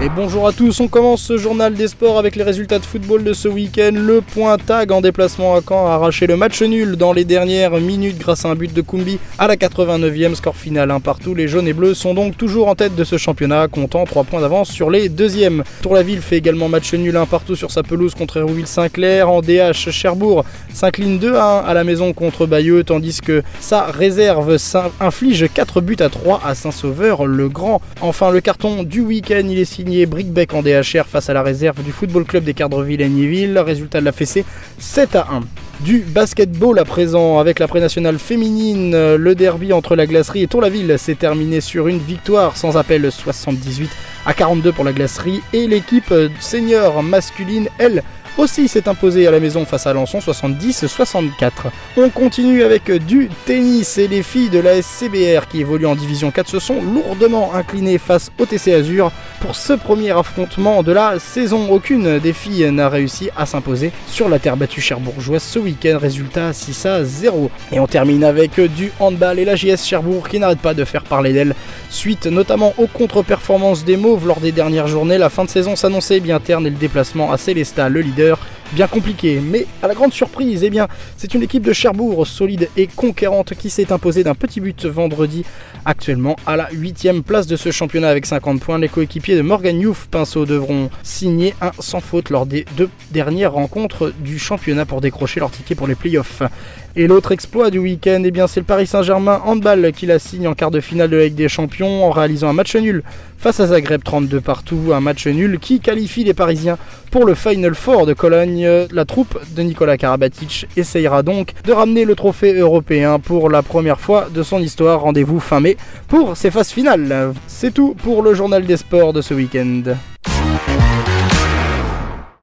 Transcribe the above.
Et bonjour à tous, on commence ce journal des sports avec les résultats de football de ce week-end. Le Point Tag en déplacement à Caen a arraché le match nul dans les dernières minutes grâce à un but de Koumbi à la 89e, score final 1 partout. Les jaunes et bleus sont donc toujours en tête de ce championnat, comptant 3 points d'avance sur les deuxièmes. Tour-la-Ville fait également match nul 1 partout sur sa pelouse contre Hérouville-Saint-Clair. En DH, Cherbourg s'incline 2-1 à la maison contre Bayeux, tandis que sa réserve inflige 4 buts à 3 à Saint-Sauveur-le-Grand. Enfin, le carton du week-end, il est signé Brickbeck en DHR face à la réserve du Football Club des Cardreville-Agnéville. Résultat de la fessée 7-1. Du basketball à présent avec la pré-nationale féminine. Le derby entre la Glacerie et Tour-la-Ville s'est terminé sur une victoire sans appel 78-42 pour la Glacerie. Et l'équipe senior masculine, elle, aussi s'est imposée à la maison face à Alençon 70-64. On continue avec du tennis et les filles de la SCBR qui évoluent en division 4 se sont lourdement inclinées face au TC Azur pour ce premier affrontement de la saison. Aucune des filles n'a réussi à s'imposer sur la terre battue cherbourgeoise ce week-end, résultat 6-0. Et on termine avec du handball et la JS Cherbourg qui n'arrête pas de faire parler d'elle suite notamment aux contre-performances des Mauves lors des dernières journées. La fin de saison s'annonçait bien terne et le déplacement à Célestat, le leader, bien compliqué, mais à la grande surprise, c'est une équipe de Cherbourg solide et conquérante qui s'est imposée d'un petit but vendredi, actuellement à la 8e place de ce championnat avec 50 points. Les coéquipiers de Morgan Youf Pinceau devront signer un sans faute lors des 2 dernières rencontres du championnat pour décrocher leur ticket pour les playoffs. Et l'autre exploit du week-end, c'est le Paris Saint-Germain handball qui la signe en quart de finale de la Ligue des Champions en réalisant un match nul face à Zagreb 32 partout, un match nul qui qualifie les Parisiens pour le Final Four de Cologne. La troupe de Nicolas Karabatic essayera donc de ramener le trophée européen pour la première fois de son histoire. Rendez-vous fin mai pour ces phases finales. C'est tout pour le journal des sports de ce week-end.